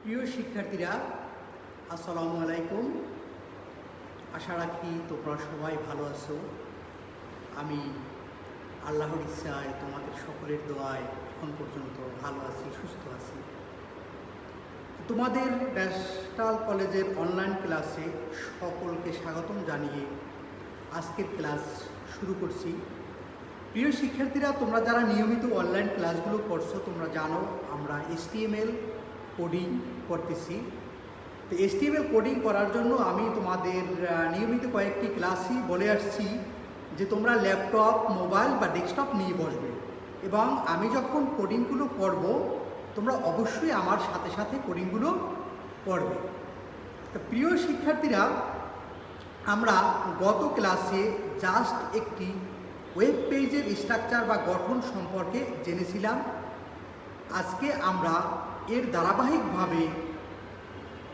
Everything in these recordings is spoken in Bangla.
প্রিয় শিক্ষার্থীরা, আসসালামু আলাইকুম। আশা রাখি তোমরা সবাই ভালো আছো। আমি আল্লাহর ইচ্ছায় তোমাদের সকলের দোয়ায় এখন পর্যন্ত ভালো আছি, সুস্থ আছি। তোমাদের ন্যাশনাল কলেজের অনলাইন ক্লাসে সকলকে স্বাগতম জানিয়ে আজকের ক্লাস শুরু করছি। প্রিয় শিক্ষার্থীরা, তোমরা যারা নিয়মিত অনলাইন ক্লাসগুলো করছো তোমরা জানো আমরা HTML কোডিং করতেছি। তো HTML কোডিং করার জন্য আমি তোমাদের নিয়মিত কয়েকটি ক্লাসই বলে আসছি যে তোমরা ল্যাপটপ, মোবাইল বা ডেস্কটপ নিয়ে বসবে এবং আমি যখন কোডিংগুলো করব তোমরা অবশ্যই আমার সাথে সাথে কোডিংগুলো করবে। তো প্রিয় শিক্ষার্থীরা, আমরা গত ক্লাসে জাস্ট একটি ওয়েব পেজের স্ট্রাকচার বা গঠন সম্পর্কে জেনেছিলাম। আজকে আমরা এর ধারাবাহিকভাবে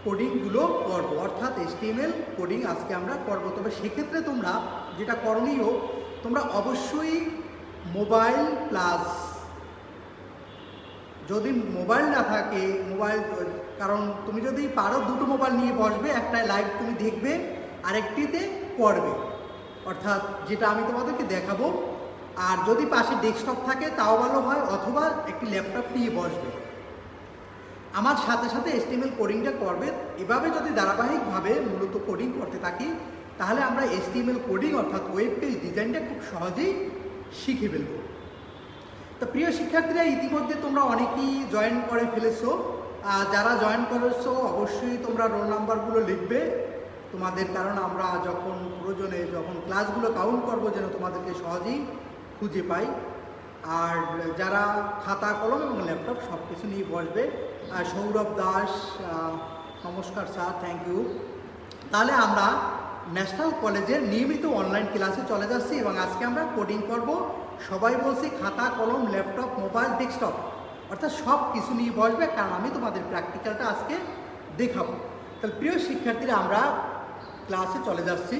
কোডিংগুলো করব, অর্থাৎ HTML কোডিং আজকে আমরা করব। তবে সেক্ষেত্রে তোমরা যেটা করণীয়, তোমরা অবশ্যই মোবাইল প্লাস, যদি মোবাইল না থাকে মোবাইল, কারণ তুমি যদি পারো দুটো মোবাইল নিয়ে বসবে, একটাই লাইভ তুমি দেখবে আরেকটিতে করবে, অর্থাৎ যেটা আমি তোমাদেরকে দেখাবো। আর যদি পাশে ডেস্কটপ থাকে তাও ভালো হয়, অথবা একটি ল্যাপটপ নিয়ে বসবে, আমার সাথে সাথে HTML কোডিংটা করবে। এভাবে যদি ধারাবাহিকভাবে মূলত কোডিং করতে থাকি তাহলে আমরা HTML কোডিং অর্থাৎ ওয়েব পেজ ডিজাইনটা খুব সহজেই শিখে ফেলব। তো প্রিয় শিক্ষার্থীরা, ইতিমধ্যে তোমরা অনেকেই জয়েন করে ফেলেছো। যারা জয়েন করেছো অবশ্যই তোমরা রোল নাম্বারগুলো লিখবে তোমাদের, কারণ আমরা যখন প্রয়োজনে যখন ক্লাসগুলো কাউন্ট করবো যেন তোমাদেরকে সহজেই খুঁজে পাই। আর যারা খাতা কলম এবং ল্যাপটপ সব কিছু নিয়ে বসবে, সৌরভ দাস, নমস্কার স্যার, থ্যাংক ইউ। তাহলে আমরা ন্যাশনাল কলেজের নিয়মিত অনলাইন ক্লাসে চলে যাচ্ছি এবং আজকে আমরা কোডিং করব। সবাই বলছি খাতা কলম, ল্যাপটপ, মোবাইল, ডেস্কটপ, অর্থাৎ সব কিছু নিয়ে বসবে, কারণ আমি তোমাদের প্র্যাকটিক্যালটা আজকে দেখাবো। তাহলে প্রিয় শিক্ষার্থীরা, আমরা ক্লাসে চলে যাচ্ছি।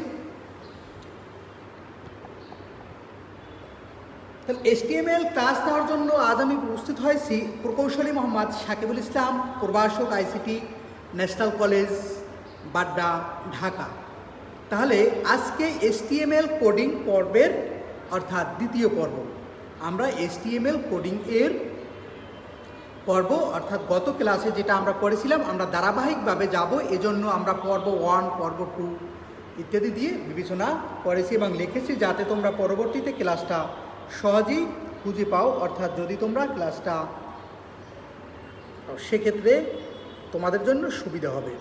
তাহলে HTML ক্লাস নেওয়ার জন্য আজ আমি উপস্থিত হয়েছি প্রকৌশলী মোহাম্মদ সাকিবুল ইসলাম, প্রভাষক, ICT, national college, Badda, Dhaka. তাহলে আজকে HTML কোডিং পর্বের অর্থাৎ দ্বিতীয় পর্ব, আমরা HTML কোডিং এর পর্ব অর্থাৎ গত ক্লাসে যেটা আমরা করেছিলাম আমরা ধারাবাহিকভাবে যাব। এজন্য আমরা পর্ব 1, পর্ব 2 ইত্যাদি দিয়ে বিবেচনা করেছি এবং লিখেছি, যাতে তোমরা পরবর্তীতে ক্লাসটা সহজেই খুঁজে পাও, অর্থাৎ যদি তোমরা ক্লাসটা, সেক্ষেত্রে তোমাদের জন্য সুবিধা হবে।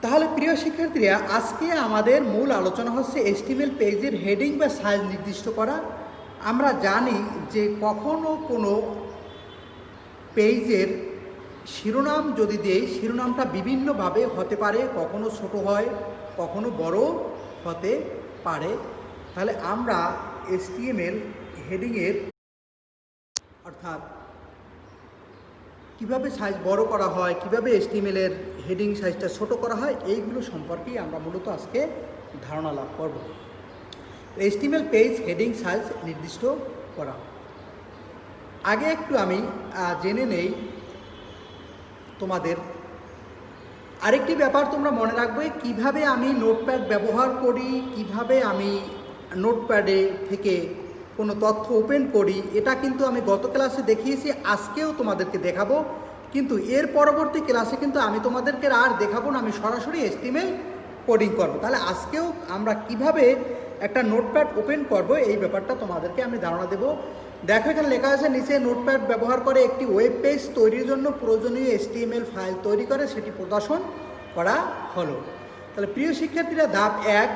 তাহলে প্রিয় শিক্ষার্থীরা, আজকে আমাদের মূল আলোচনা হচ্ছে HTML পেজের হেডিং বা সাইজ নির্দিষ্ট করা। আমরা জানি যে কখনো কোনো পেজের শিরোনাম যদি দেই, শিরোনামটা বিভিন্নভাবে হতে পারে, কখনো ছোট হয়, কখনো বড় হতে পারে। তাহলে আমরা HTML হেডিংয়ের অর্থাৎ কিভাবে সাইজ বড় করা হয়, কিভাবে HTML এর হেডিং সাইজটা ছোট করা হয়, এইগুলো সম্পর্কেই আমরা মূলত আজকে ধারণা লাভ করব। HTML পেজ হেডিং সাইজ নির্দিষ্ট করা। আগে একটু আমি জেনে নেই তোমাদের আরেকটি ব্যাপার, তোমরা মনে রাখবে কিভাবে আমি নোটপ্যাড ব্যবহার করি, কিভাবে আমি নোটপ্যাডে থেকে কোনো তথ্য ওপেন করি। এটা কিন্তু আমি গত ক্লাসে দেখিয়েছি, আজকেও তোমাদেরকে দেখাবো, কিন্তু এর পরবর্তী ক্লাসে কিন্তু আমি তোমাদেরকে আর দেখাবো না, আমি সরাসরি HTML কোডিং করব। তাহলে আজকেও আমরা কিভাবে একটা নোটপ্যাড ওপেন করব এই ব্যাপারটা তোমাদেরকে আমি ধারণা দেব। দেখো, এখানে লেখা আছে নিচে, নোটপ্যাড ব্যবহার করে একটি ওয়েব পেজ তৈরির জন্য প্রয়োজনীয় HTML ফাইল তৈরি করে সেটি প্রদর্শন করা হলো। তাহলে প্রিয় শিক্ষার্থীরা, ধাপ 1,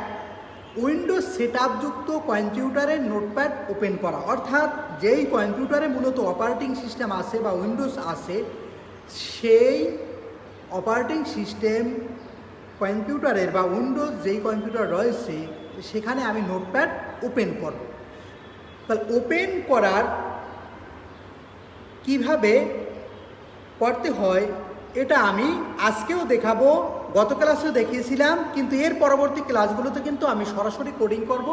উইন্ডোজ সেটআপযুক্ত কম্পিউটারের নোটপ্যাড ওপেন করা, অর্থাৎ যেই কম্পিউটারে মূলত অপারেটিং সিস্টেম আছে বা উইন্ডোজ আছে, সেই অপারেটিং সিস্টেম কম্পিউটারের বা উইন্ডোজ যেই কম্পিউটার রয়েছে সেখানে আমি নোটপ্যাড ওপেন করব। তাহলে ওপেন করার কিভাবে করতে হয় এটা আমি আজকেও দেখাবো, গত ক্লাসেও দেখিয়েছিলাম, কিন্তু এর পরবর্তী ক্লাসগুলোতে কিন্তু আমি সরাসরি কোডিং করব,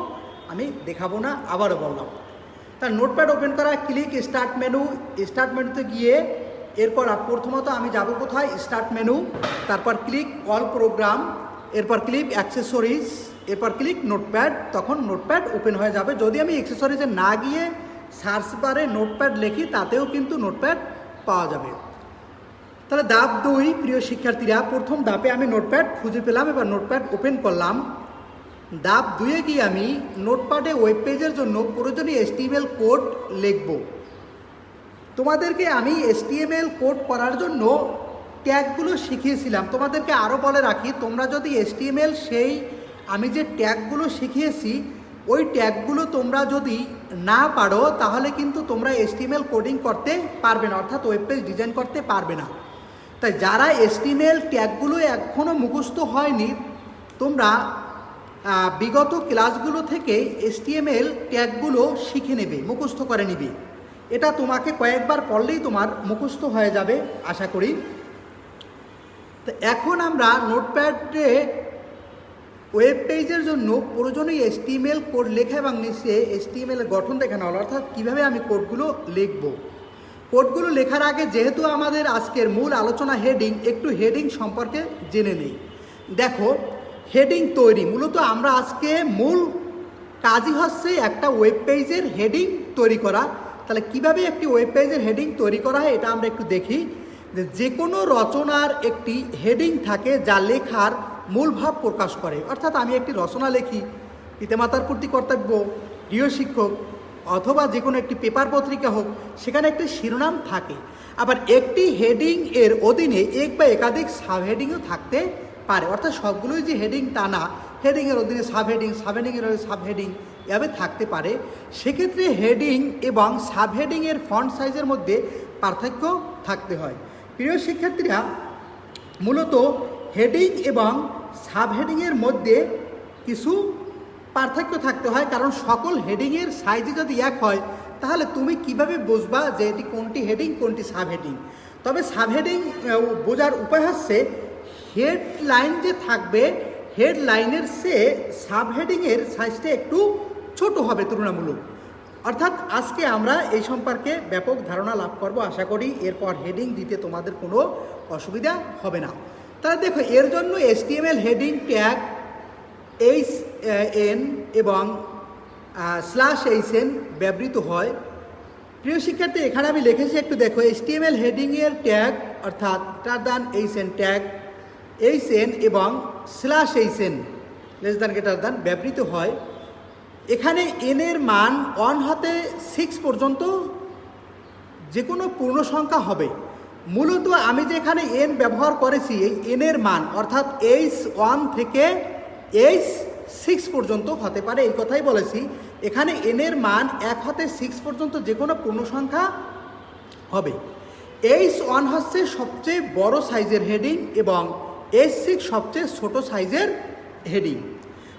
আমি দেখাবো না, আবারও বললাম। তার নোটপ্যাড ওপেন করা, ক্লিক স্টার্ট মেনুতে গিয়ে এরপর প্রথমত আমি যাব কোথায়, স্টার্ট মেনু, তারপর ক্লিক অল প্রোগ্রাম, এরপর ক্লিক অ্যাক্সেসরিজ, এরপর ক্লিক নোটপ্যাড। তখন নোটপ্যাড ওপেন হয়ে যাবে। যদি আমি অ্যাক্সেসরিজে না গিয়ে সার্চ বারে নোটপ্যাড লিখি তাতেও কিন্তু নোটপ্যাড পাওয়া যাবে। তাহলে ধাপ 2, প্রিয় শিক্ষার্থীরা, প্রথম ধাপে আমি নোটপ্যাড খুঁজে পেলাম, এবার নোটপ্যাড ওপেন করলাম। ধাপ 2-এ গিয়ে আমি নোটপ্যাডে ওয়েব পেজের জন্য প্রয়োজনীয় HTML কোড লিখব। তোমাদেরকে আমি HTML কোড করার জন্য ট্যাগগুলো শিখিয়েছিলাম। তোমাদেরকে আরও বলে রাখি, তোমরা যদি HTML সেই আমি যে ট্যাগগুলো শিখিয়েছি ওই ট্যাগগুলো তোমরা যদি না পারো তাহলে কিন্তু তোমরা HTML কোডিং করতে পারবে না, অর্থাৎ ওয়েব পেজ ডিজাইন করতে পারবে না। তাই যারা HTML ট্যাগগুলো এখনও মুখস্থ হয়নি, তোমরা বিগত ক্লাসগুলো থেকে HTML ট্যাগগুলো শিখে নেবে, মুখস্থ করে নেবে। এটা তোমাকে কয়েকবার পড়লেই তোমার মুখস্থ হয়ে যাবে আশা করি। তো এখন আমরা নোটপ্যাডে ওয়েব পেজের জন্য প্রয়োজনীয় HTML কোড লেখা এবং নিচে HTML এর গঠন দেখানো হলো, অর্থাৎ কীভাবে আমি কোডগুলো লিখব। কোডগুলো লেখার আগে যেহেতু আমাদের আজকের মূল আলোচনা হেডিং, একটু হেডিং সম্পর্কে জেনে নেই। দেখো, হেডিং তৈরি, মূলত আমরা আজকে মূল কাজই হচ্ছে একটা ওয়েব পেজের হেডিং তৈরি করা। তাহলে কিভাবে একটি ওয়েব পেজের হেডিং তৈরি করা হয় এটা আমরা একটু দেখি। যে কোনো রচনার একটি হেডিং থাকে যা লেখার মূল ভাব প্রকাশ করে। অর্থাৎ আমি একটি রচনা লিখি, পিতামাতার প্রতি কর্তব্য, প্রিয় শিক্ষক, অথবা যে কোনো একটি পেপার পত্রিকা হোক, সেখানে একটি শিরোনাম থাকে। আবার একটি হেডিং এর অধীনে এক বা একাধিক সাব হেডিংও থাকতে পারে। অর্থাৎ সবগুলোই যে হেডিং তা না, হেডিংয়ের অধীনে সাব হেডিং, সাব হেডিংয়ের সাব হেডিং এভাবে থাকতে পারে। সেক্ষেত্রে হেডিং এবং সাব হেডিংয়ের ফন্ট সাইজের মধ্যে পার্থক্য থাকতে হয়। প্রিয় শিক্ষার্থীরা, মূলত হেডিং এবং সাব হেডিংয়ের মধ্যে কিছু পার্থক্য থাকতে হয়, কারণ সকল হেডিংয়ের সাইজে যদি এক হয় তাহলে তুমি কিভাবে বুঝবা যে এটি কোনটি হেডিং কোনটি সাব হেডিং। তবে সাব হেডিং বোঝার উপায় হচ্ছে হেডলাইন যে থাকবে, হেডলাইনের চেয়ে সাব হেডিংয়ের সাইজটা একটু ছোট হবে তুলনামূলক। অর্থাৎ আজকে আমরা এই সম্পর্কে ব্যাপক ধারণা লাভ করব আশা করি। এরপর হেডিং দিতে তোমাদের কোনো অসুবিধা হবে না। তাহলে দেখো, এর জন্য HTML হেডিং ট্যাগ HN এবং /HN ব্যবহৃত হয়। প্রিয় শিক্ষার্থী, এখানে আমি লিখেছি একটু দেখো, HTML হেডিংয়ের ট্যাগ অর্থাৎ HN ট্যাগ HN এবং /HN ব্যবহৃত হয়। এখানে n এর মান 1 হতে 6 পর্যন্ত যে কোনো পূর্ণ সংখ্যা হবে। মূলত আমি যে এখানে n ব্যবহার করেছি, এই n এর মান অর্থাৎ H1 থেকে H6 পর্যন্ত হতে পারে, এই কথাই বলেছি। এখানে n এর মান 1 হতে 6 পর্যন্ত যে কোনো পূর্ণ সংখ্যা হবে। H1 হচ্ছে সবচেয়ে বড় সাইজের হেডিং এবং H6 সবচেয়ে ছোট সাইজের হেডিং।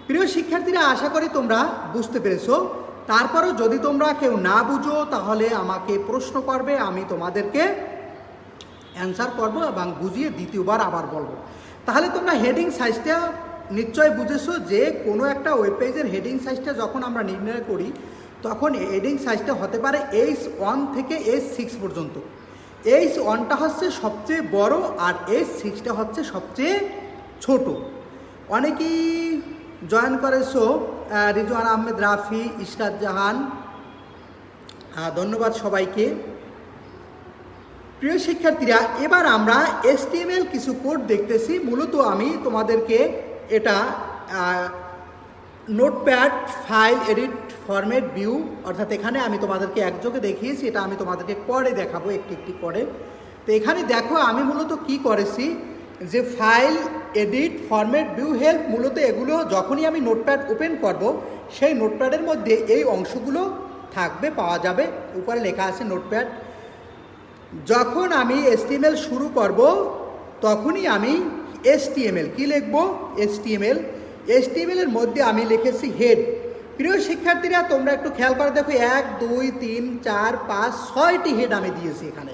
প্রিয় শিক্ষার্থীরা, আশা করি তোমরা বুঝতে পেরেছো। তারপরেও যদি তোমরা কেউ না বুঝো তাহলে আমাকে প্রশ্ন করবে, আমি তোমাদেরকে অ্যান্সার করবো এবং বুঝিয়ে দ্বিতীয়বার আবার বলবো। তাহলে তোমরা হেডিং সাইজটা নিশ্চয় বুঝেছো যে কোনো একটা ওয়েব পেজের হেডিং সাইজটা যখন আমরা নির্ণয় করি তখন হেডিং সাইজটা হতে পারে H1 থেকে H6 পর্যন্ত। H1টা হচ্ছে সবচেয়ে বড় আর H6টা হচ্ছে সবচেয়ে ছোট। অনেকেই জয়েন করেছো, রিজওয়ান আহমেদ, রাফি, ইশরাত জাহান, ধন্যবাদ সবাইকে। প্রিয় শিক্ষার্থীরা, এবার আমরা HTML কিছু কোড দেখতেছি। মূলত আমি তোমাদেরকে এটা notepad file edit format view, অর্থাৎ এখানে আমি তোমাদেরকে একযোগে দেখিয়েছি, এটা আমি তোমাদেরকে করে দেখাবো একটি একটি করে। তো এখানে দেখো আমি মূলত কি করেছি, যে file edit format view help, মূলত এগুলো যখনই আমি নোটপ্যাড ওপেন করব সেই নোটপ্যাডের মধ্যে এই অংশগুলো থাকবে, পাওয়া যাবে। উপরে লেখা আছে নোটপ্যাড। যখন আমি HTML শুরু করব তখনই আমি HTML কি লিখব, HTML এর মধ্যে আমি লিখেছি হেড। প্রিয় শিক্ষার্থীরা, তোমরা একটু খেয়াল করে দেখো, 1 2 3 4 5 6টি হেড আমি দিয়েছি এখানে।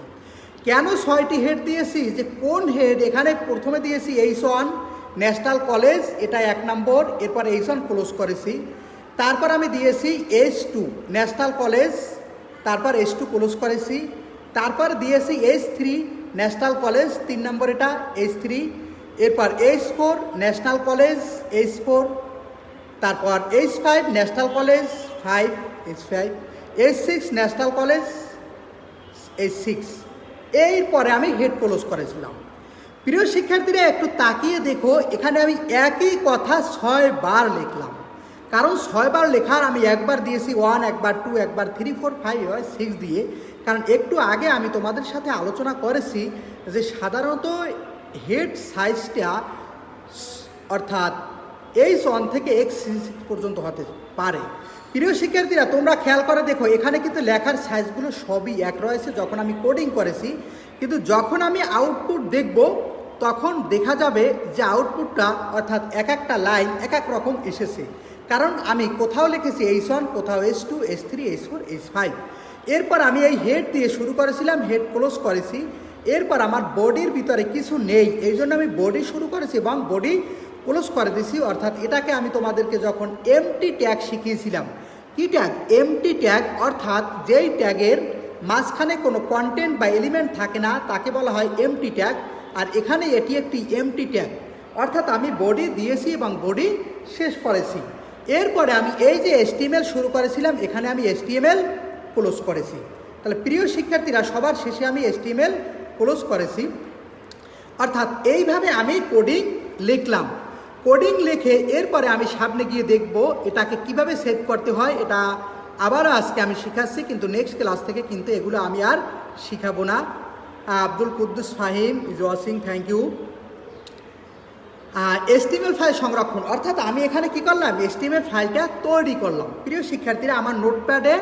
কেন 6টি হেড দিয়েছি, যে কোন হেড, এখানে প্রথমে দিয়েছি H1 ন্যাশনাল কলেজ, এটা 1 নম্বর, এরপর H1 ক্লোজ করেছি। তারপর আমি দিয়েছি H2 ন্যাশনাল কলেজ তারপর H2 ক্লোজ করেছি, তারপর দিয়েছি H3 ন্যাশনাল কলেজ 3 নম্বর এটা H3, এরপর H4 ন্যাশনাল কলেজ H4, তারপর H5 national college 5 H5, H6 national college H6, এরপরে আমি হেড ক্লোজ করেছিলাম। প্রিয় শিক্ষার্থীরা একটু তাকিয়ে দেখো, এখানে আমি একই কথা 6 বার লিখলাম, কারণ 6 বার লেখার আমি একবার দিয়েছি 1, একবার 2, একবার 3, 4, 5 এবার 6 দিয়ে, কারণ একটু আগে আমি তোমাদের সাথে আলোচনা করেছি যে সাধারণত হেড সাইজটা অর্থাৎ H1 থেকে H6 পর্যন্ত হতে পারে। প্রিয় শিক্ষার্থীরা তোমরা খেয়াল করে দেখো, এখানে কিন্তু লেখার সাইজগুলো সবই এক রয়েছে যখন আমি কোডিং করেছি, কিন্তু যখন আমি আউটপুট দেখব তখন দেখা যাবে যে আউটপুটটা অর্থাৎ এক একটা লাইন এক এক রকম এসেছে, কারণ আমি কোথাও লিখেছি H1, কোথাও H2, H3, H4, H5। এরপর আমি এই হেড দিয়ে শুরু করেছিলাম, হেড ক্লোজ করেছি, এরপর আমার বডির ভিতরে কিছু নেই, এই জন্য আমি বডি শুরু করেছি এবং বডি ক্লোজ করে দিয়েছি। অর্থাৎ এটাকে আমি তোমাদেরকে যখন এমটি ট্যাগ শিখিয়েছিলাম, কি ট্যাগ? এমটি ট্যাগ, অর্থাৎ যেই ট্যাগের মাঝখানে কোনো কন্টেন্ট বা এলিমেন্ট থাকে না তাকে বলা হয় এমটি ট্যাগ, আর এখানে এটি একটি এমটি ট্যাগ, অর্থাৎ আমি বডি দিয়েছি এবং বডি শেষ করেছি। এরপরে আমি এই যে HTML শুরু করেছিলাম, এখানে আমি HTML ক্লোজ করেছি। তাহলে প্রিয় শিক্ষার্থীরা সবার শেষে আমি HTML ক্লোজ করেছি, অর্থাৎ এইভাবে আমি কোডিং লিখলাম। কোডিং লিখে এরপরে আমি সামনে গিয়ে দেখব এটাকে কিভাবে সেভ করতে হয়, এটা আবারও আজকে আমি শিখাচ্ছি, কিন্তু নেক্সট ক্লাস থেকে কিন্তু এগুলো আমি আর শিখাবো না। Abdul Quddus Fahim is watching, thank you. HTML file সংরক্ষণ, অর্থাৎ আমি এখানে কি করলাম? HTML ফাইলটা তৈরি করলাম। প্রিয় শিক্ষার্থীরা আমার নোটপ্যাডে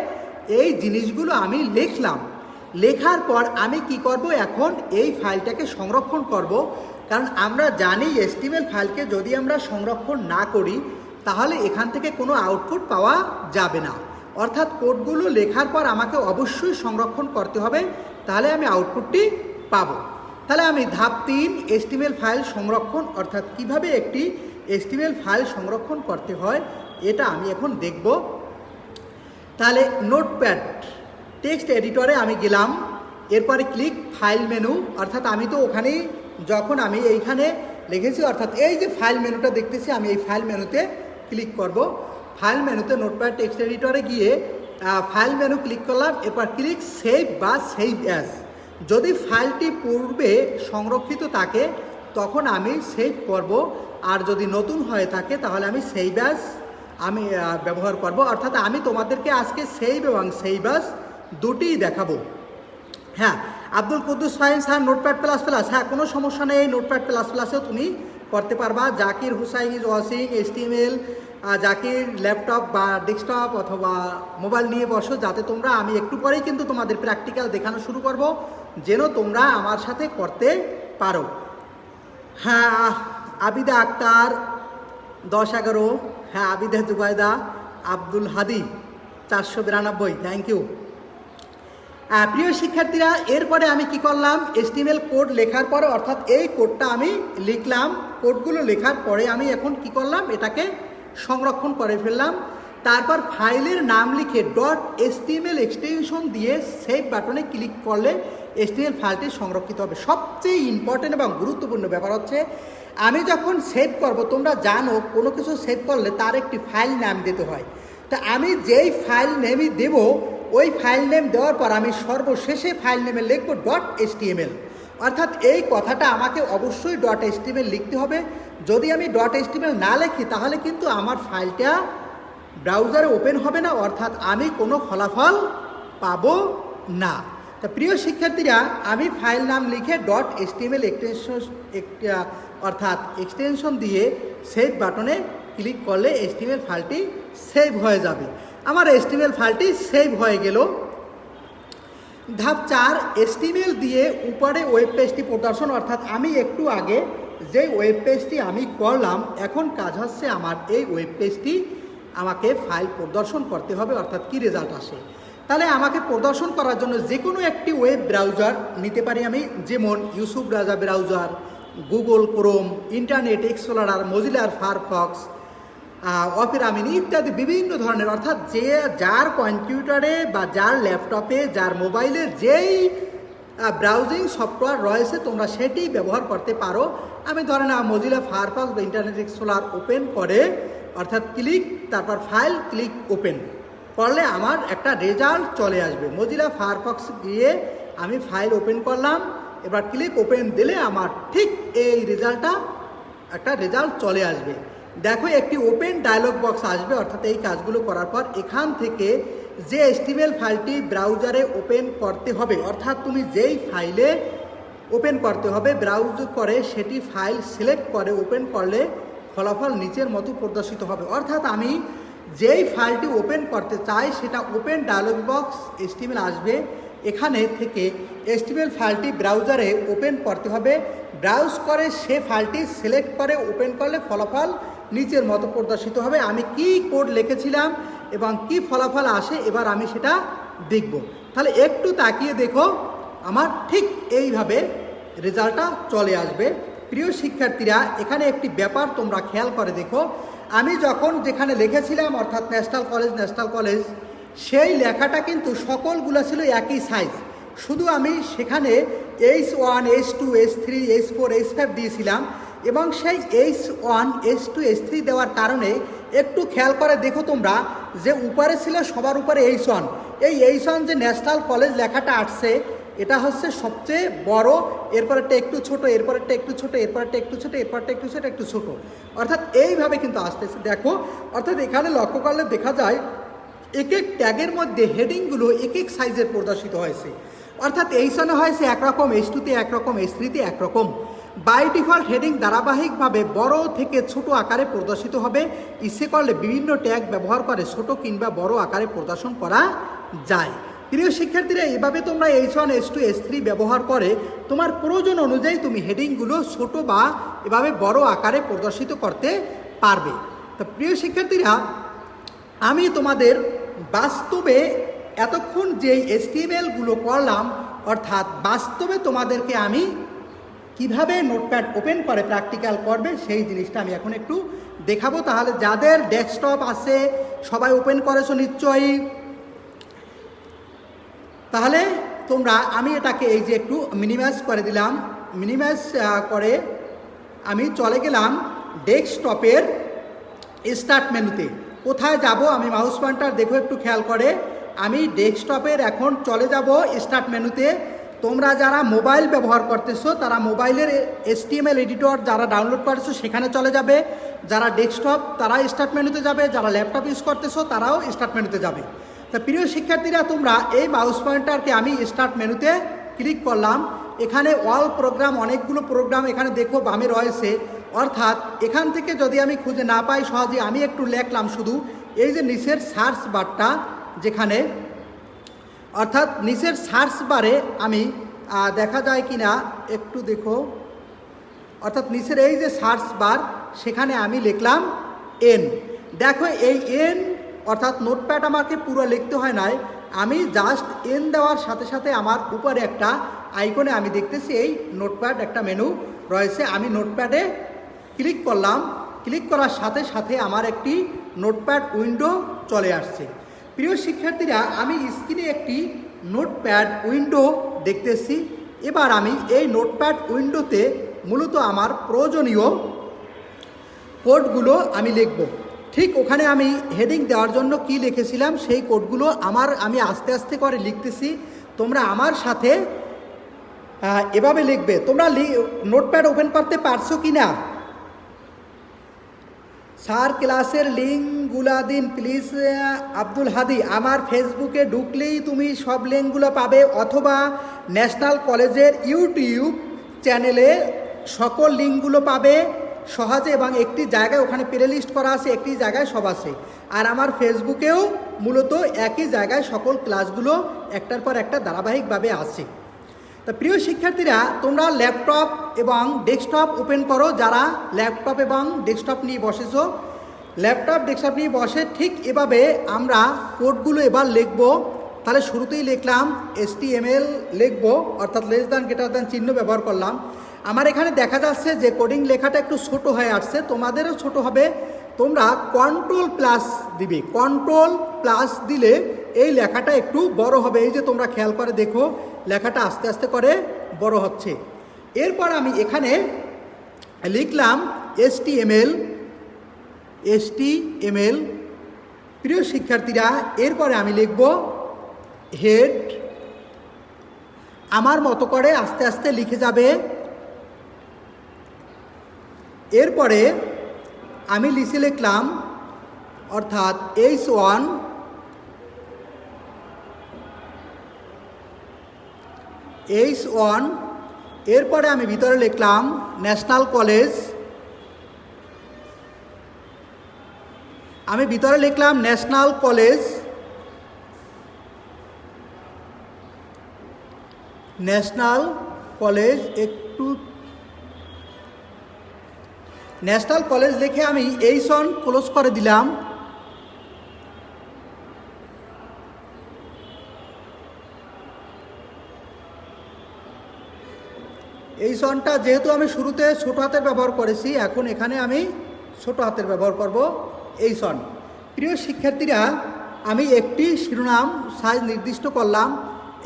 এই জিনিসগুলো আমি লিখলাম, লেখার পর আমি কি করব? এখন এই ফাইলটাকে সংরক্ষণ করব, কারণ আমরা জানি HTML ফাইলকে যদি আমরা সংরক্ষণ না করি তাহলে এখান থেকে কোনো আউটপুট পাওয়া যাবে না। অর্থাৎ কোডগুলো লেখার পর আমাকে অবশ্যই সংরক্ষণ করতে হবে, তাহলে আমি আউটপুটটি পাবো। তাহলে আমি ধাপ 3 HTML ফাইল সংরক্ষণ, অর্থাৎ কিভাবে একটি HTML ফাইল সংরক্ষণ করতে হয় এটা আমি এখন দেখব। তাহলে নোটপ্যাড টেক্সট এডিটরে আমি গেলাম, এরপরে ক্লিক ফাইল মেনু, অর্থাৎ আমি তো ওখানেই যখন আমি এইখানে লিখেছি, অর্থাৎ এই যে ফাইল মেনুটা দেখতেছি আমি এই ফাইল মেনুতে ক্লিক করব। ফাইল মেনুতে নোটপ্যাড টেক্সট এডিটরে গিয়ে ফাইল মেনু ক্লিক করলাম, এরপর ক্লিক সেভ বা সেভ অ্যাজ। যদি ফাইলটি পূর্বে সংরক্ষিত থাকে তখন আমি সেভ করব, আর যদি নতুন হয়ে থাকে তাহলে আমি সেভ অ্যাজ আমি ব্যবহার করব। অর্থাৎ আমি তোমাদেরকে আজকে সেভ এবং সেভ অ্যাজ দুটিই দেখাবো। হ্যাঁ, Abdul Quddus Fahim sir notepad plus plus, হ্যাঁ কোনো সমস্যা নেই, নোটপ্যাড প্লাস প্লাসেও তুমি করতে পারবা। Zakir Hussain is watching HTML, Zakir laptop বা ডেস্কটপ অথবা মোবাইল নিয়ে বসো, যাতে তোমরা, আমি একটু পরেই কিন্তু তোমাদের প্র্যাকটিক্যাল দেখানো শুরু করব, যেন তোমরা আমার সাথে করতে পারো। হ্যাঁ, আবিদা আক্তার 10-11, হ্যাঁ আবিদা জুবাইদা, আব্দুল হাদি 492, থ্যাংক ইউ। প্রিয় শিক্ষার্থীরা এরপরে আমি কি করলাম? HTML কোড লেখার পরে, অর্থাৎ এই কোডটা আমি লিখলাম, কোডগুলো লেখার পরে আমি এখন কি করলাম? এটাকে সংরক্ষণ করে ফেললাম। তারপর ফাইলের নাম লিখে .html এক্সটেনশন দিয়ে সেভ বাটনে ক্লিক করলে HTML ফাইলটি সংরক্ষিত হবে। সবচেয়ে ইম্পর্টেন্ট এবং গুরুত্বপূর্ণ ব্যাপার হচ্ছে আমি যখন সেভ করব, তোমরা জানো কোনো কিছু সেভ করলে তার একটি ফাইল নাম দিতে হয়। তা আমি যেই ফাইল নেমই দেব, ওই ফাইল নেম দেওয়ার পর আমি সর্বশেষে ফাইল নেমে লিখব .html, অর্থাৎ এই কথাটা আমাকে অবশ্যই .html লিখতে হবে। যদি আমি .html না লিখি তাহলে কিন্তু আমার ফাইলটা ব্রাউজারে ওপেন হবে না, অর্থাৎ আমি কোনো ফলাফল পাবো না। তা প্রিয় শিক্ষার্থীরা আমি ফাইল নাম লিখে .html অর্থাৎ এক্সটেনশন দিয়ে সেভ বাটনে ক্লিক করলে HTML ফাইলটি সেভ হয়ে যাবে। আমার HTML ফাইলটি সেভ হয়ে গেল। ধাপ 4 HTML দিয়ে উপরে ওয়েব পেজটি প্রদর্শন, অর্থাৎ আমি একটু আগে যে ওয়েব পেজটি আমি করলাম, এখন কাজ হচ্ছে আমার এই ওয়েব পেজটি আমাকে ফাইল প্রদর্শন করতে হবে, অর্থাৎ কি রেজাল্ট আসে। তাহলে আমাকে প্রদর্শন করার জন্য যে কোনো একটি ওয়েব ব্রাউজার নিতে পারি আমি, যেমন ইউসুফ রাজা browser, Google Chrome, Internet Explorer, মজিলার ফায়ারফক্স, অপেরামিনি ইত্যাদি বিভিন্ন ধরনের, অর্থাৎ যে যার কম্পিউটারে বা যার ল্যাপটপে যার মোবাইলে যেই ব্রাউজিং সফটওয়্যার রয়েছে তোমরা সেটি ব্যবহার করতে পারো। আমি ধরে না মজিলা ফায়ারফক্স বা ইন্টারনেট এক্সপ্লোরার ওপেন করে, অর্থাৎ ক্লিক তারপর ফাইল ক্লিক ওপেন করলে আমার একটা রেজাল্ট চলে আসবে। মজিলা ফায়ারফক্স গিয়ে আমি ফাইল ওপেন করলাম, এবার ক্লিক ওপেন দিলে আমার ঠিক এই একটা রেজাল্ট চলে আসবে। দেখো একটি ওপেন ডায়লগ বক্স আসবে, অর্থাৎ এই কাজগুলো করার পর এখান থেকে যে HTML ফাইলটি ব্রাউজারে ওপেন করতে হবে, অর্থাৎ তুমি যেই ফাইলে ওপেন করতে হবে ব্রাউজ করে সেটি ফাইল সিলেক্ট করে ওপেন করলে ফলাফল নিচের মতো প্রদর্শিত হবে। অর্থাৎ আমি যেই ফাইলটি ওপেন করতে চাই সেটা ওপেন ডায়লগ বক্স HTML আসবে, এখানে থেকে HTML ফাইলটি ব্রাউজারে ওপেন করতে হবে, ব্রাউজ করে সে ফাইলটি সিলেক্ট করে ওপেন করলে ফলাফল নিচের মতো প্রদর্শিত হবে। আমি কি কোড লিখেছিলাম এবং কি ফলাফল আসে এবার আমি সেটা দেখব। তাহলে একটু তাকিয়ে দেখো, আমার ঠিক এইভাবে রেজাল্টটা চলে আসবে। প্রিয় শিক্ষার্থীরা, এখানে একটি ব্যাপার তোমরা খেয়াল করে দেখো, আমি যখন যেখানে লিখেছিলাম অর্থাৎ ন্যাশনাল কলেজ সেই লেখাটা কিন্তু সকলগুলো ছিল একই সাইজ, শুধু আমি সেখানে H1 H2 H3 H4 H5 দিয়েছিলাম এবং সেই H1 H2 H3 দেওয়ার কারণে একটু খেয়াল করে দেখো তোমরা যে উপরে ছিল সবার উপরে H1, এই H1 যে ন্যাশনাল কলেজ লেখাটা আসছে এটা হচ্ছে সবচেয়ে বড়, এরপরেরটা একটু ছোট, এরপরেরটা একটু ছোট, এরপরেরটা একটু ছোট, এরপরটা একটু ছোট, একটু ছোট, অর্থাৎ এইভাবে কিন্তু আসতেছে। দেখো অর্থাৎ এখানে লক্ষ্য করলে দেখা যায় এক এক ট্যাগের মধ্যে হেডিংগুলো এক এক সাইজের প্রদর্শিত হয়েছে, অর্থাৎ H1 হয়েছে একরকম, H2-তে একরকম, H3-তে একরকম। বাই ডিফল্ট হেডিং ধারাবাহিকভাবে বড় থেকে ছোট আকারে প্রদর্শিত হবে, ইচ্ছে করলে বিভিন্ন ট্যাগ ব্যবহার করে ছোট কিংবা বড় আকারে প্রদর্শন করা যায়। প্রিয় শিক্ষার্থীরা, এভাবে তোমরা H1 H2 H3 ব্যবহার করে তোমার প্রয়োজন অনুযায়ী তুমি হেডিংগুলো ছোট বা এভাবে বড় আকারে প্রদর্শিত করতে পারবে। তো প্রিয় শিক্ষার্থীরা, আমি তোমাদের বাস্তবে এতক্ষণ যে HTML-গুলো করলাম, অর্থাৎ বাস্তবে তোমাদেরকে আমি কিভাবে নোটপ্যাড ওপেন করে প্র্যাকটিক্যাল করবে সেই জিনিসটা আমি এখন একটু দেখাবো। তাহলে যাদের ডেস্কটপ আছে সবাই ওপেন করেছো নিশ্চয়ই, তাহলে তোমরা আমি এটাকে এই যে একটু মিনিমাইজ করে দিলাম, মিনিমাইজ করে আমি চলে গেলাম ডেস্কটপের স্টার্ট মেনুতে। কোথায় যাব আমি মাউস পয়েন্টার দেখো একটু খেয়াল করে, আমি ডেস্কটপের এখন চলে যাব স্টার্ট মেনুতে। তোমরা যারা মোবাইল ব্যবহার করতেছো তারা মোবাইলের HTML এডিটর যারা ডাউনলোড করেছো সেখানে চলে যাবে, যারা ডেস্কটপ তারা স্টার্ট মেনুতে যাবে, যারা ল্যাপটপ ইউজ করতেছো তারাও স্টার্ট মেনুতে যাবে। তা প্রিয় শিক্ষার্থীরা, তোমরা এই মাউস পয়েন্টারকে আমি স্টার্ট মেনুতে ক্লিক করলাম, এখানে অল প্রোগ্রাম অনেকগুলো প্রোগ্রাম এখানে দেখো বামে রয়েছে, অর্থাৎ এখান থেকে যদি আমি খুঁজে না পাই সহজে আমি একটু লিখলাম শুধু এই যে নিচের সার্চ বারটা যেখানে, অর্থাৎ নিচের সার্চ বারে আমি দেখা যায় কি না একটু দেখো, অর্থাৎ নিচের এই যে সার্চ বার সেখানে আমি লিখলাম N। দেখো এই N অর্থাৎ নোটপ্যাড আমাকে পুরো লিখতে হয় নাই, আমি জাস্ট N দেওয়ার সাথে সাথে আমার উপরে একটা আইকনে আমি দেখতেছি এই নোটপ্যাড একটা মেনু রয়েছে, আমি নোটপ্যাডে ক্লিক করলাম, ক্লিক করার সাথে সাথে আমার একটি নোটপ্যাড উইন্ডো চলে আসছে। প্রিয় শিক্ষার্থীরা, আমি স্ক্রিনে একটি নোটপ্যাড উইন্ডো দেখতেছি। এবার আমি এই নোটপ্যাড উইন্ডোতে মূলত আমার প্রয়োজনীয় কোডগুলো আমি লিখব। ঠিক ওখানে আমি হেডিং দেওয়ার জন্য কি লিখেছিলাম সেই কোডগুলো আমি আস্তে আস্তে করে লিখতেছি, তোমরা আমার সাথে এভাবে লিখবে। তোমরা নোটপ্যাড ওপেন করতে পারছো কি না? স্যার ক্লাসের লিঙ্কগুলো দিন প্লিজ। আব্দুল হাদি, আমার ফেসবুকে ঢুকলেই তুমি সব লিঙ্কগুলো পাবে, অথবা ন্যাশনাল কলেজের ইউটিউব চ্যানেলে সকল লিঙ্কগুলো পাবে সহজে এবং একটি জায়গায় ওখানে প্লে লিস্ট করা আছে, একটি জায়গায় সব আছে। আর আমার ফেসবুকেও মূলত একই জায়গায় সকল ক্লাসগুলো একটার পর একটা ধারাবাহিকভাবে আছে। তো প্রিয় শিক্ষার্থীরা, তোমরা ল্যাপটপ এবং ডেস্কটপ ওপেন করো, যারা ল্যাপটপ এবং ডেস্কটপ নিয়ে বসেছো, ল্যাপটপ ডেস্কটপ নিয়ে বসে ঠিক এভাবে আমরা কোডগুলো এবার লিখবো। তাহলে শুরুতেই লিখলাম HTML লিখবো, অর্থাৎ লেস দ্যান গ্রেটার দ্যান চিহ্ন ব্যবহার করলাম। আমার এখানে দেখা যাচ্ছে যে কোডিং লেখাটা একটু ছোট হয়ে আসছে, তোমাদেরও ছোট হবে, তোমরা কন্ট্রোল প্লাস দিবে, কন্ট্রোল প্লাস দিলে এই লেখাটা একটু বড় হবে। এই যে তোমরা খেয়াল করে দেখো লেখাটা আস্তে আস্তে করে বড় হচ্ছে। এরপর আমি এখানে লিখলাম HTML। প্রিয় শিক্ষার্থীরা, এরপরে আমি লিখব হেড। আমার মতো করে আস্তে আস্তে লিখে যাবে। এরপরে আমি লিখে লিখলাম অর্থাৎ H1, এরপরে আমি ভিতরে লিখলাম ন্যাশনাল কলেজ। আমি ভিতরে লিখলাম ন্যাশনাল কলেজ, একটু ন্যাশনাল কলেজ লিখে আমি H1 ক্লোজ করে দিলাম। H1টা যেহেতু আমি শুরুতে ছোট হাতের ব্যবহার করেছি, এখন এখানে আমি ছোট হাতের ব্যবহার করব H1। প্রিয় শিক্ষার্থীরা, আমি একটি শিরোনাম সাইজ নির্দিষ্ট করলাম।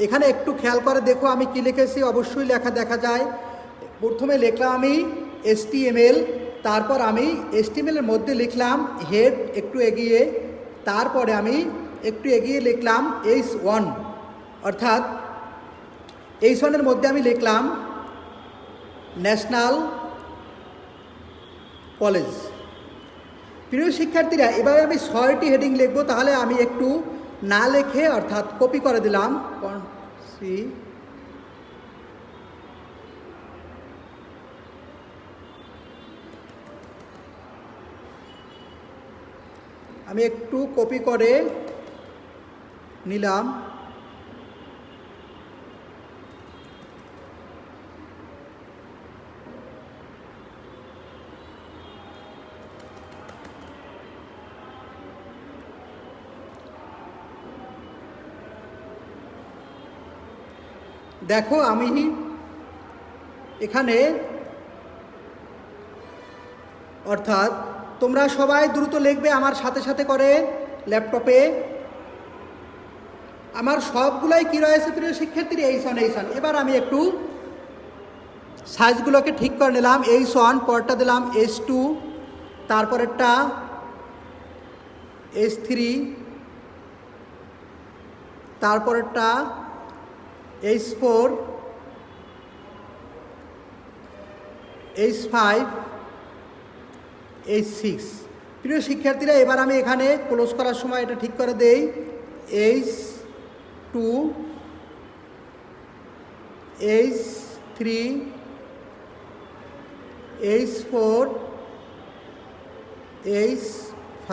এখানে একটু খেয়াল করে দেখো আমি কি লিখেছি, অবশ্যই লেখা দেখা যায়। প্রথমে লিখলাম আমি HTML, তারপর আমি HTML এর মধ্যে লিখলাম হেড একটু এগিয়ে, তারপরে আমি একটু এগিয়ে লিখলাম H1, অর্থাৎ H1 এর মধ্যে আমি লিখলাম ন্যাশনাল কলেজ। প্রিয় শিক্ষার্থীরা, এভাবে আমি 6টি হেডিং লিখব। তাহলে আমি একটু না লিখে অর্থাৎ কপি করে দিলাম, আমি একটু কপি করে নিলাম। দেখো আমি এখানে অর্থাৎ তোমরা সবাই দ্রুত লিখবে আমার সাথে সাথে করে ল্যাপটপে। আমার সবগুলাই কি রয়েছে প্রিয় শিক্ষার্থী, H1। এবার আমি একটু সাইজগুলোকে ঠিক করে নিলাম। H1, পরটা দিলাম H2, তারপরেরটা H3, তারপরেরটা H4, H5, H6। প্রিয় শিক্ষার্থীরা, এবার আমি এখানে ক্লোজ করার সময় এটা ঠিক করে দেই। H2, H3, H4, H5,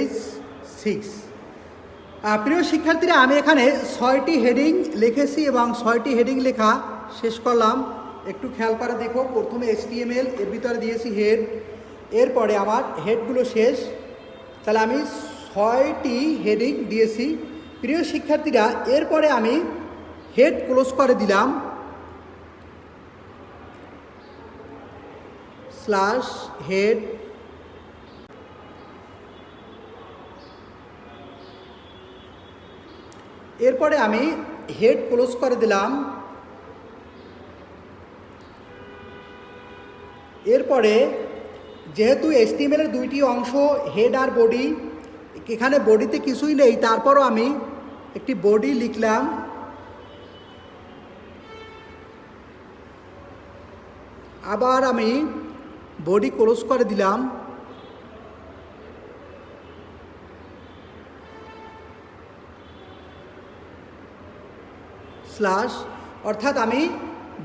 H6। প্রিয় শিক্ষার্থীরা, আমি এখানে 6টি হেডিং লিখেছি এবং 6টি হেডিং লেখা শেষ করলাম। একটু খেয়াল করে দেখো, প্রথমে HTML, এর ভিতরে দিয়েছি হেড, এরপরে আমার হেডগুলো শেষ। তাহলে আমি 6টি হেডিং দিয়েছি। প্রিয় শিক্ষার্থীরা, এরপরে আমি হেড ক্লোজ করে দিলাম /হেড। এরপরে আমি হেড ক্লোজ করে দিলাম। এরপরে যেহেতু HTML এর 2টি অংশ হেড আর বডি, এখানে বডিতে কিছুই নেই, তারপরও আমি একটি বডি লিখলাম। আবার আমি বডি ক্লোজ করে দিলাম। অর্থাৎ আমি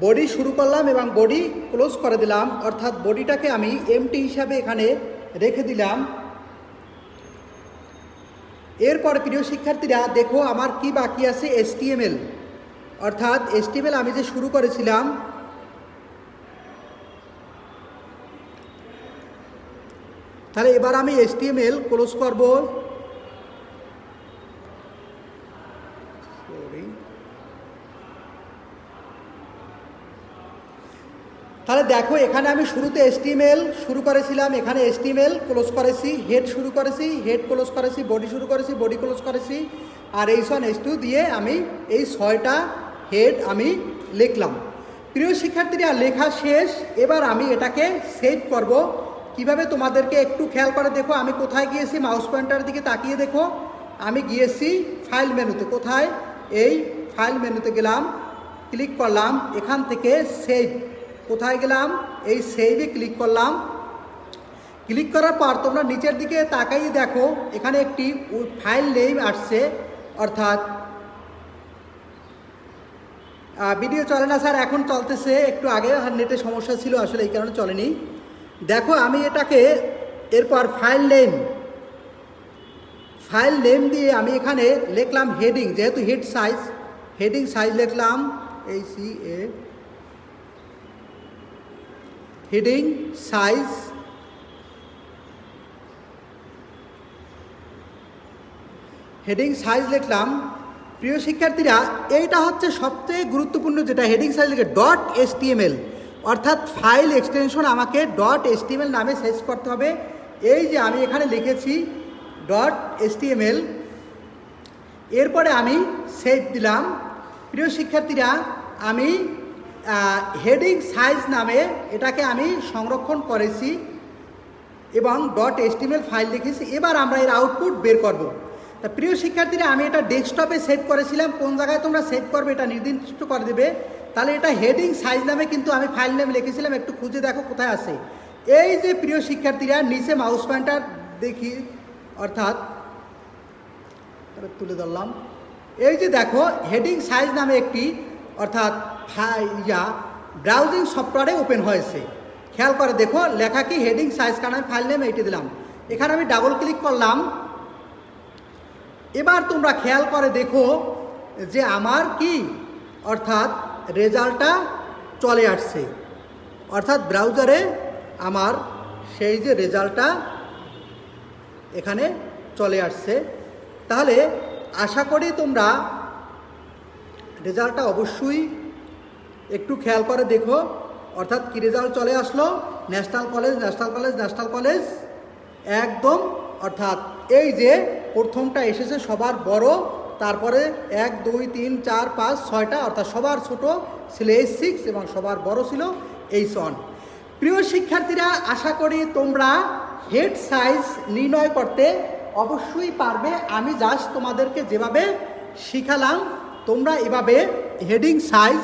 বডি শুরু করলাম এবং বডি ক্লোজ করে দিলাম, অর্থাৎ বডিটাকে আমি এমটি হিসাবে এখানে রেখে দিলাম। এরপর প্রিয় শিক্ষার্থীরা দেখো আমার কি বাকি আছে, HTML। অর্থাৎ HTML আমি যে শুরু করেছিলাম, তাহলে এবার আমি HTML ক্লোজ করব। তাহলে দেখো এখানে আমি শুরুতে HTML শুরু করেছিলাম, এখানে HTML ক্লোজ করেছি, হেড শুরু করেছি, হেড ক্লোজ করেছি, বডি শুরু করেছি, বডি ক্লোজ করেছি, আর H1 H2 দিয়ে আমি এই 6টা হেড আমি লিখলাম। প্রিয় শিক্ষার্থীরা, লেখা শেষ। এবার আমি এটাকে সেভ করব। কিভাবে তোমাদেরকে একটু খেয়াল করে দেখো, আমি কোথায় গিয়েছি, মাউস পয়েন্টার দিকে তাকিয়ে দেখো, আমি গিয়েছি ফাইল মেনুতে। কোথায়? এই ফাইল মেনুতে গেলাম, ক্লিক করলাম, এখান থেকে সেভ। কোথায় গেলাম? এই সেভে ক্লিক করলাম। ক্লিক করার পর তোমরা নিচের দিকে তাকাইয়ে দেখো, এখানে একটি ফাইল নেম আসছে, অর্থাৎ ভিডিও চলে না স্যার, এখন চলতেছে, একটু আগে নেটে সমস্যা ছিল আসলে এই কারণে চলেনি। দেখো আমি এটাকে এরপর ফাইল নেম দিয়ে আমি এখানে লিখলাম হেডিং, যেহেতু হেডিং সাইজ লিখলাম HCA হেডিং সাইজ। লিখলাম। প্রিয় শিক্ষার্থীরা, এইটা হচ্ছে সবচেয়ে গুরুত্বপূর্ণ যেটা, হেডিং সাইজ লিখে .html, অর্থাৎ ফাইল এক্সটেনশন আমাকে .html নামে সেভ করতে হবে। এই যে আমি এখানে লিখেছি .html, এরপরে আমি সেভ দিলাম। প্রিয় শিক্ষার্থীরা, আমি হেডিং সাইজ নামে এটাকে আমি সংরক্ষণ করেছি এবং .html ফাইল লিখেছি। এবার আমরা এর আউটপুট বের করব। তা প্রিয় শিক্ষার্থীরা, আমি এটা ডেস্কটপে সেভ করেছিলাম, কোন জায়গায় তোমরা সেভ করবে এটা নির্দিষ্ট করে দেবে। তাহলে এটা হেডিং সাইজ নামে কিন্তু আমি ফাইল নেম লিখেছিলাম, একটু খুঁজে দেখো কোথায় আছে। এই যে প্রিয় শিক্ষার্থীরা, নিচে মাউস পয়েন্টার দেখি, অর্থাৎ তুলে ধরলাম, এই যে দেখো হেডিং সাইজ নামে একটি, অর্থাৎ ব্রাউজিং সফটওয়্যারে ওপেন হয়েছে। খেয়াল করে দেখো লেখা কি, হেডিং সাইজ, কারণ আমি ফাইল নেম এইটি দিলাম। এখানে আমি ডাবল ক্লিক করলাম। এবার তোমরা খেয়াল করে দেখো যে আমার কি, অর্থাৎ রেজাল্টটা চলে আসছে, অর্থাৎ ব্রাউজারে আমার সেই যে রেজাল্টটা এখানে চলে আসছে। তাহলে আশা করি তোমরা রেজাল্টটা অবশ্যই একটু খেয়াল করে দেখো, অর্থাৎ কি রেজাল্ট চলে আসলো, ন্যাশনাল কলেজ একদম, অর্থাৎ এই যে প্রথমটা এসেছে সবার বড়, তারপরে 1 2 3 4 5 6টা, অর্থাৎ সবার ছোট ছিল H6 এবং সবার বড় ছিল H1। প্রিয় শিক্ষার্থীরা, আশা করি তোমরা হেড সাইজ নির্ণয় করতে অবশ্যই পারবে। আমি জাস্ট তোমাদেরকে যেভাবে শিখালাম তোমরা এভাবে হেডিং সাইজ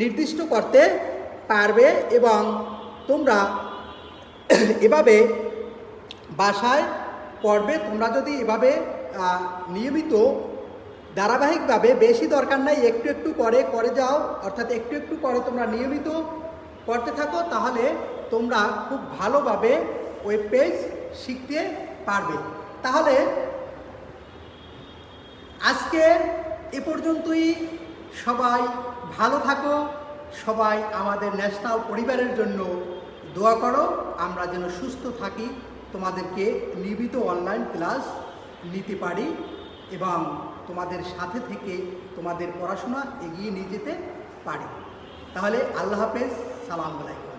নির্দিষ্ট করতে পারবে এবং তোমরা এভাবে বাসায় করবে। তোমরা যদি এভাবে নিয়মিত ধারাবাহিকভাবে, বেশি দরকার নাই, একটু একটু করে যাও, অর্থাৎ একটু একটু করে তোমরা নিয়মিত করতে থাকো, তাহলে তোমরা খুব ভালোভাবে ওয়েব পেজ শিখতে পারবে। তাহলে আজকে এ পর্যন্তই। সবাই ভালো থাকো, সবাই আমাদের ন্যাশনাল পরিবারের জন্য দোয়া করো, আমরা যেন সুস্থ থাকি, তোমাদেরকে নিয়মিত অনলাইন ক্লাস নিতে পারি এবং তোমাদের সাথে থেকে তোমাদের পড়াশোনা এগিয়ে নিয়ে যেতে পারি। তাহলে আল্লাহ হাফেজ, সালাম আলাইকুম।